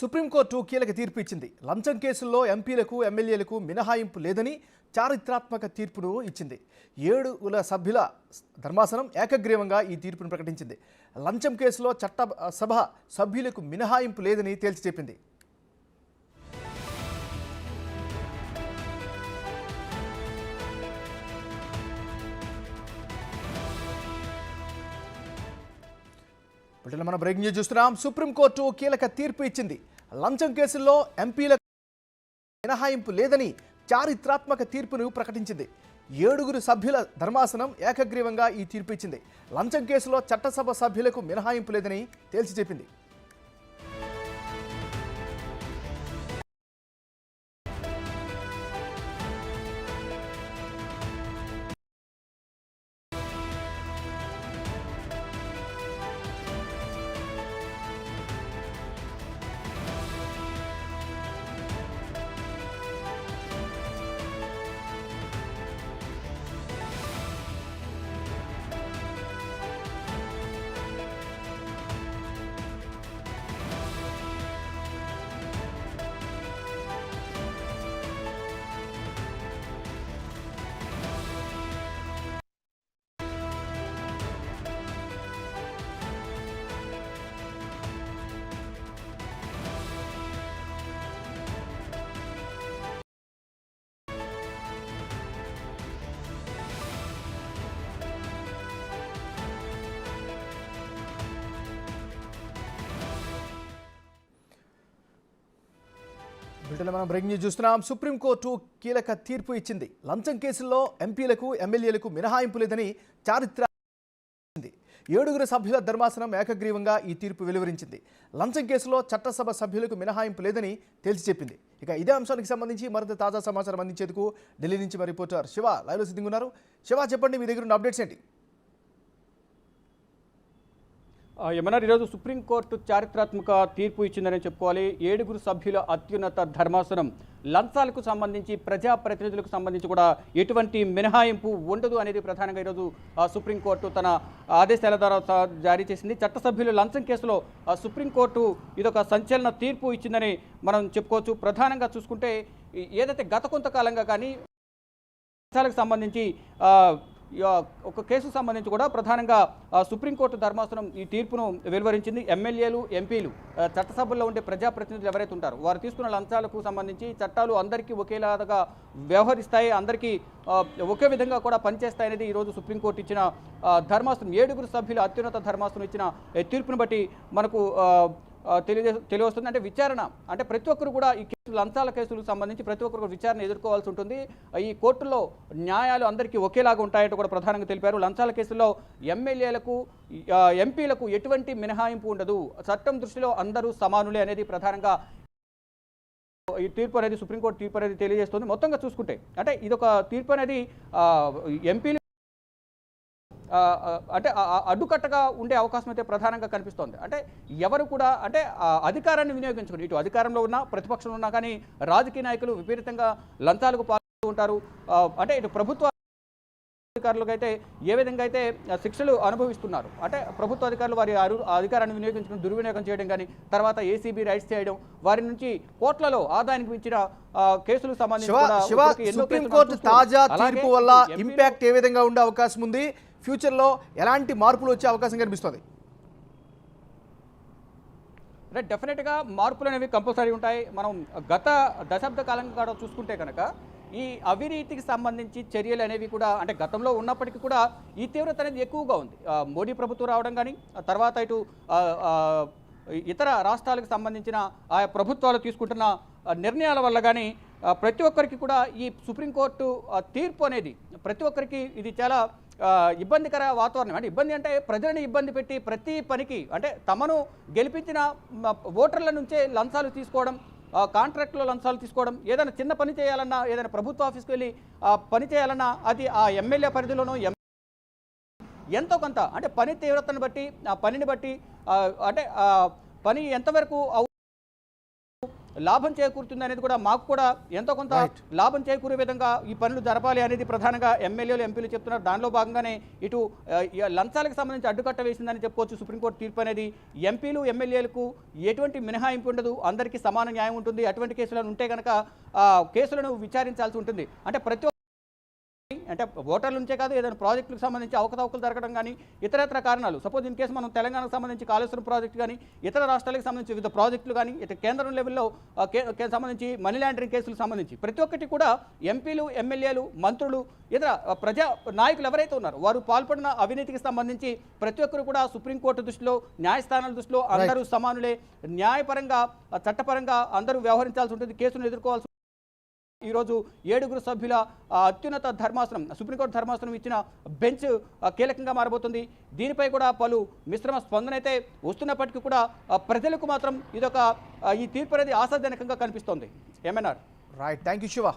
Supreme court కీలక తీర్పు ఇచ్చింది. లంచం కేసుల్లో ఎంపీలకు ఎమ్మెల్యేలకు మినహాయింపు లేదని చారిత్రాత్మక తీర్పును ఇచ్చింది. 7 సభ్యుల ధర్మాసనం ఏకగ్రీవంగా ఈ తీర్పును ప్రకటించింది. లంచం కేసులో చట్టసభ సభ్యులకు మినహాయింపు లేదని తేల్చి చెప్పింది. మనం బ్రేకింగ్ న్యూస్ చూస్తున్నాం. సుప్రీంకోర్టు కీలక తీర్పు ఇచ్చింది. లంచం కేసుల్లో ఎంపీలకు మినహాయింపు లేదని చారిత్రాత్మక తీర్పును ప్రకటించింది. 7 సభ్యుల ధర్మాసనం ఏకగ్రీవంగా ఈ తీర్పు ఇచ్చింది. లంచం కేసులో చట్టసభ సభ్యులకు మినహాయింపు లేదని తేల్చి చెప్పింది. మనం బ్రేకింగ్ న్యూస్ చూస్తున్నాం. సుప్రీంకోర్టు కీలక తీర్పు ఇచ్చింది. లంచం కేసుల్లో ఎంపీలకు ఎమ్మెల్యేలకు మినహాయింపు లేదని చారిత్రాత్మక 7 సభ్యుల ధర్మాసనం ఏకగ్రీవంగా ఈ తీర్పు వెలువరించింది. లంచం కేసులో చట్టసభ సభ్యులకు మినహాయింపు లేదని తేల్చి చెప్పింది. ఇక ఇదే అంశానికి సంబంధించి మరింత తాజా సమాచారం అందించేందుకు ఢిల్లీ నుంచి మా రిపోర్టర్ శివ లైవ్లో సిద్ధంగా ఉన్నారు. శివ, చెప్పండి, మీ దగ్గర ఉన్న అప్డేట్స్ ఏంటి? ఏమన్నారు, ఈరోజు సుప్రీంకోర్టు చారిత్రాత్మక తీర్పు ఇచ్చిందని చెప్పుకోవాలి. 7 సభ్యుల అత్యున్నత ధర్మాసనం లంచాలకు సంబంధించి ప్రజాప్రతినిధులకు సంబంధించి కూడా ఎటువంటి మినహాయింపు ఉండదు అనేది ప్రధానంగా ఈరోజు సుప్రీంకోర్టు తన ఆదేశాల ద్వారా జారీ చేసింది. చట్టసభ్యులు లంచం కేసులో సుప్రీంకోర్టు ఇదొక సంచలన తీర్పు ఇచ్చిందని మనం చెప్పుకోవచ్చు. ప్రధానంగా చూసుకుంటే ఏదైతే గత కొంతకాలంగా కానీ లంచాలకు సంబంధించి ఒక కేసుకు సంబంధించి కూడా ప్రధానంగా సుప్రీంకోర్టు ధర్మాసనం ఈ తీర్పును వెలువరించింది. ఎమ్మెల్యేలు, ఎంపీలు, చట్టసభల్లో ఉండే ప్రజాప్రతినిధులు ఎవరైతే ఉంటారో వారు తీసుకున్న లంచాలకు సంబంధించి చట్టాలు అందరికీ ఒకేలాగా వ్యవహరిస్తాయి, అందరికీ ఒకే విధంగా కూడా పనిచేస్తాయనేది ఈరోజు సుప్రీంకోర్టు ఇచ్చిన ధర్మాసనం 7 సభ్యుల అత్యున్నత ధర్మాసనం ఇచ్చిన తీర్పును బట్టి మనకు తెలియవస్తుంది. అంటే విచారణ అంటే ప్రతి ఒక్కరు కూడా ఈ కేసులు లంచాల కేసులకు సంబంధించి ప్రతి ఒక్కరు విచారణ ఎదుర్కోవాల్సి ఉంటుంది. ఈ కోర్టులో న్యాయాలు అందరికీ ఒకేలాగా ఉంటాయంటూ కూడా ప్రధానంగా తెలిపారు. లంచాల కేసుల్లో ఎమ్మెల్యేలకు, ఎంపీలకు ఎటువంటి మినహాయింపు ఉండదు, చట్టం దృష్టిలో అందరూ సమానులే అనేది ప్రధానంగా ఈ తీర్పు అనేది సుప్రీంకోర్టు తీర్పు అనేది తెలియజేస్తుంది. మొత్తంగా చూసుకుంటే అంటే ఇదొక తీర్పు అనేది ఎంపీలు అంటే అడ్డుకట్టగా ఉండే అవకాశం అయితే ప్రధానంగా కనిపిస్తోంది. అంటే ఎవరు కూడా అంటే అధికారాన్ని వినియోగించుకుని, ఇటు అధికారంలో ఉన్నా ప్రతిపక్షంలో ఉన్నా కానీ రాజకీయ నాయకులు విపరీతంగా లంచాలకు పాల్గొంటూ ఉంటారు. అంటే ఇటు ప్రభుత్వ అధికారులకు అయితే ఏ విధంగా అయితే శిక్షలు అనుభవిస్తున్నారు, అంటే ప్రభుత్వ అధికారులు వారి అధికారాన్ని వినియోగించుకుని దుర్వినియోగం చేయడం కానీ, తర్వాత ఏసీబీ రైట్స్ చేయడం, వారి నుంచి కోట్లలో ఆదాయానికి మించిన కేసులకు సంబంధించి సుప్రీంకోర్టు తాజా తీర్పు వల్ల ఇంపాక్ట్ ఏ విధంగా ఉండే అవకాశం ఉంది? ఫ్యూచర్లో ఎలాంటి మార్పులు వచ్చే అవకాశం కనిపిస్తుంది? అంటే డెఫినెట్గా మార్పులు అనేవి కంపల్సరీ ఉంటాయి. మనం గత దశాబ్ద కాలంగా కూడా చూసుకుంటే కనుక ఈ అవినీతికి సంబంధించి చర్యలు అనేవి కూడా అంటే గతంలో ఉన్నప్పటికీ కూడా ఈ తీవ్రత అనేది ఎక్కువగా ఉంది. మోడీ ప్రభుత్వం రావడం కానీ, తర్వాత ఇటు ఇతర రాష్ట్రాలకు సంబంధించిన ఆయా ప్రభుత్వాలు తీసుకుంటున్న నిర్ణయాల వల్ల కానీ ప్రతి ఒక్కరికి కూడా ఈ సుప్రీంకోర్టు తీర్పు అనేది ప్రతి ఒక్కరికి ఇది చాలా ఇబ్బందికర వాతావరణం. అంటే ఇబ్బంది అంటే ప్రజలను ఇబ్బంది పెట్టి ప్రతి పనికి అంటే తమను గెలిపించిన ఓటర్ల నుంచే లంచాలు తీసుకోవడం, కాంట్రాక్ట్లో లంచాలు తీసుకోవడం, ఏదైనా చిన్న పని చేయాలన్నా, ఏదైనా ప్రభుత్వ ఆఫీస్కి వెళ్ళి పని చేయాలన్నా అది ఆ ఎమ్మెల్యే పరిధిలోనూ ఎంతో కొంత అంటే పని తీవ్రతను బట్టి, ఆ పనిని బట్టి అంటే పని ఎంతవరకు లాభం చేకూరుతుంది అనేది కూడా మాకు కూడా ఎంతో కొంత లాభం చేకూరే విధంగా ఈ పనులు జరపాలి అనేది ప్రధానంగా ఎమ్మెల్యేలు ఎంపీలు చెప్తున్నారు. దానిలో భాగంగానే ఇటు లంచాలకు సంబంధించి అడ్డుకట్ట వేసిందని చెప్పుకోవచ్చు సుప్రీంకోర్టు తీర్పు అనేది. ఎంపీలు ఎమ్మెల్యేలకు ఎటువంటి మినహాయింపు ఉండదు, అందరికీ సమాన న్యాయం ఉంటుంది. అటువంటి కేసులను ఉంటే కనుక కేసులను విచారించాల్సి ఉంటుంది. అంటే ప్రతి అంటే ఓటర్ల నుంచే కాదు, ఏదైనా ప్రాజెక్టులకు సంబంధించి అవకతవకలు జరగడం కానీ ఇతరత్ర కారణాలు, సపోజ్ ఇన్ కేసు మనం తెలంగాణకు సంబంధించి కాళేశ్వరం ప్రాజెక్టు కానీ ఇతర రాష్ట్రాలకు సంబంధించి వివిధ ప్రాజెక్టులు కానీ ఇటు కేంద్రం లెవెల్లో సంబంధించి మనీ లాండరింగ్ కేసులకు సంబంధించి ప్రతి ఒక్కటి కూడా ఎంపీలు ఎమ్మెల్యేలు మంత్రులు ఇతర ప్రజా నాయకులు ఎవరైతే ఉన్నారో వారు పాల్పడిన అవినీతికి సంబంధించి ప్రతి ఒక్కరు కూడా సుప్రీంకోర్టు దృష్టిలో న్యాయస్థానాల దృష్టిలో అందరూ సమానులే, న్యాయపరంగా చట్టపరంగా అందరూ వ్యవహరించాల్సి ఉంటుంది, కేసును ఎదుర్కోవాల్సి. ఈరోజు 7 సభ్యుల అత్యున్నత ధర్మాసనం సుప్రీంకోర్టు ధర్మాసనం ఇచ్చిన బెంచ్ కీలకంగా మారబోతుంది. దీనిపై కూడా పలు మిశ్రమ స్పందన అయితే వస్తున్నప్పటికీ కూడా ప్రజలకు మాత్రం ఇదొక ఈ తీర్పు అనేది ఆశాజనకంగా కనిపిస్తోంది. MNR. Right, thank you Shiva.